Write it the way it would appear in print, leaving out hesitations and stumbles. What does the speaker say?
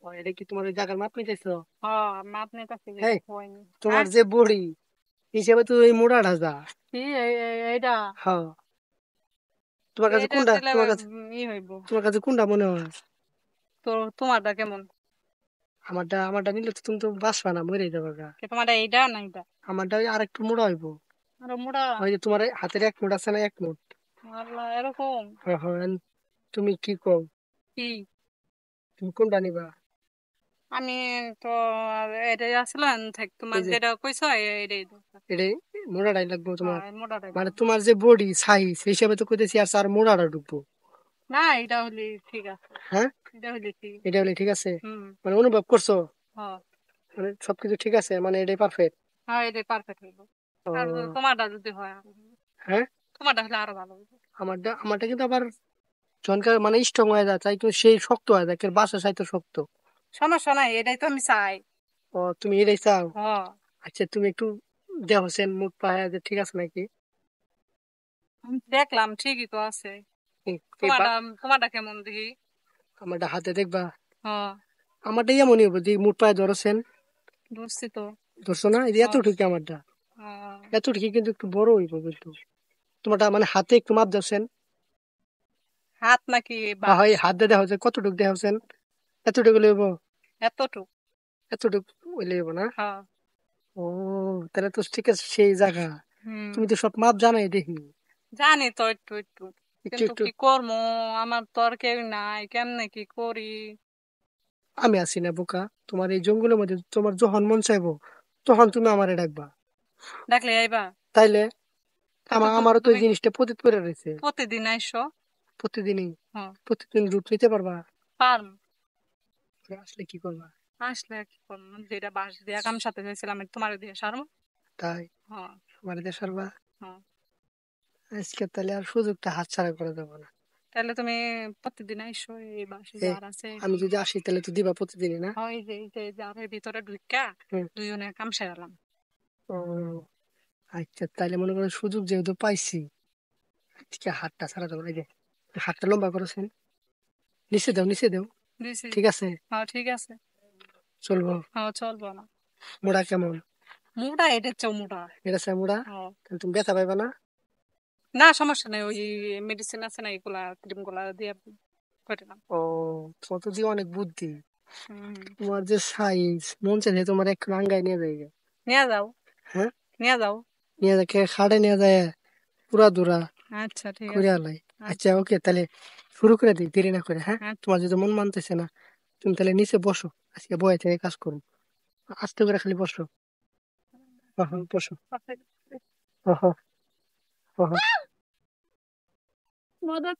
ও, এটা কি তোমার ওই জায়গার মাপ নিতেছো? হ্যাঁ মাপ নিতেছি হ্যাঁ, হয়নি। তোমার হ্যাঁ যে বডি হিসেবে তো এই মোড়াটা যা। কি এইটা হ্যাঁ, তোমার কাছে এইটা কোনটা দিলে তোমার কাছে ই হইব। তোমার কাছে কোনটা মনে হয়? তো তোমারটা কেমন? আমারটা নিলে তো তুমি তো বাঁচবা না, মরে যাবে গা। কি তোমারটা এইটা না এটা? আমারটা ওই আরেকটু মোড়া হইব। আরে মোটা। ওই যে তোমার এই হাতের এক মুঠ আছে না, এক মুঠ। আল্লাহ এরকম? হ্যাঁ হ্যাঁ, তুমি কি কও? কি তুমি কোনটা নিবা? আমি তো এটাই আসলাম থাক, তোমার এই যে যেটা কইছো এটাই দরকার। এটাই মোড়াটাই লাগবে তোমার। হ্যাঁ মোটাটাই মানে ভালো। তোমার যে বডি সাইজ সেই হিসাবে তো কইতেছি, আর আর মোড়াটা ঢুকবো। না এটা হলে ঠিক আছে। হ্যাঁ, এটা হলে ঠিক। এটা হলে ঠিক আছে। হুম। মানে অনুভব করছো? হ্যাঁ মানে সবকিছু ঠিক আছে, মানে এটাই পারফেক্ট। হ্যাঁ এটাই পারফেক্ট হইব। আর ও, তোমারটা যদি হয় আরো ভালো। হ্যাঁ। তোমারটা হলে আরো ভালো হইব। আমারটা কিন্তু আবার জনকার মানে স্ট্রং হয়ে যায়, তাই তো সেই শক্ত হয়ে যায়, বাসা সাইতো শক্ত। সমস্যা নাই, এটাই তো আমি চাই। ও, তুমি এটাই চাও? হ্যাঁ আচ্ছা, তুমি একটু দেহ হোসেন মুখ পাহায়া যে ঠিক আছে নাকি। আমি দেখলাম ঠিকই তো আছে। এই এই বা তোমারটা তোমারটা কেমন দেখি? আমারটা হাতে দেখবা। হ্যাঁ আমারটা এমনই হবো যে মুখ পায়ে ধরছেন। বুঝছি তো। ধরছো না, এই যে হ্যাঁ এতটুকু আমারটা। হ্যাঁ। এতটুকু কিন্তু একটু বড় হইব কিন্তু। তোমারটা মানে হাতে একটু মাপ ধরছেন। হাত নাকি হ্যাঁ বাস? হয়, হাত দিয়ে দেখা হচ্ছে কতটুকু দেখা হচ্ছেন। এতটুকু লইব। এতটুক। এতটুকু লইব না। হ্যাঁ। ও, তাহলে তো ঠিক আছে সেই জায়গা। হুম। তুমি তো সব মাপ জানাই দেখি। জানি তো একটু একটু। একটু কিন্তু একটু। কি করবো, আমার তো আর কেউ নাই, কেমনে কি করি? আমি আছি না বোকা? তোমার এই জঙ্গলের মধ্যে তোমার যখন মন চাইবো তখন তুমি আমারে ডাকবা। ডাকলে আইবা? তাইলে কিন্তু আমারও তো এই তুমি জিনিসটা পতিত করে রয়েছে। প্রতিদিন আইসো? প্রতিদিনই। হ্যাঁ প্রতিদিন রূপ নিতে পারবা? পারম। আসলে কি করবা? আসলে আর কি করবো, যেটা বাস দিয়া কাম সাথে হয়েছিলাম তোমার দিয়ে সারবো। তাই হ্যাঁ আমার দেশ পারবা? হ্যাঁ। আজকে তাহলে আর সুযোগটা হাতছাড়া করে দেবো না। তাহলে তুমি প্রতিদিন আইসো, এই বাসে এ, যার আছে। আমি যদি আসি তাহলে তো দিবা প্রতিদিনই না? হয় এই যে যার ভিতরে ঢুকা হুম। দুজনে কাম সারালাম। ও, আচ্ছা, তাইলে মনে করো সুযোগ যেহেতু পাইছি, আজকে হাতটা ছাড়া দেবো। এই যে হাতটা লম্বা করেছেন, নিচে দাও নিচে দাও। দিছি। ঠিক আছে, হ্যাঁ ঠিক আছে। চলবো। হ্যাঁ চলবো না? মোড়া কেমন? মোটা এটার চেয়েও মোটা। এটা আছে মোড়া। হ্যাঁ। তাহলে তুমি ব্যথা পাইবা না? না সমস্যা নেই, ওই মেডিসিন আছে না, এগুলা ক্রিম গুলা দিয়ে করলাম। ও, তোমার তো দিয়ে অনেক বুদ্ধি। হুম। তোমার যে সাইজ মন চাইছে তোমার এক রাঙ্গায় নিয়ে যায় গে। নিয়ে যাও। হ্যাঁ, নিয়ে যাও। নিয়ে যাকে খাড়ে নিয়ে যায় পুরা দূরা আচ্ছা ঠিক করে আছে। আলাই। আচ্ছা, আচ্ছা। ওকে, তাহলে শুরু করে দিই দেরি না করে। হ্যাঁ, আচ্ছা। তোমার যদি মন মানতেছে না, তুমি তাহলে নিচে বসো। আজকে বয়ে থেকে কাজ করো। আস্তে করে খালি বসো। হ্যাঁ হ্যাঁ, বসো। হ্যাঁ হ্যাঁ হ্যাঁ হ্যাঁ। মদত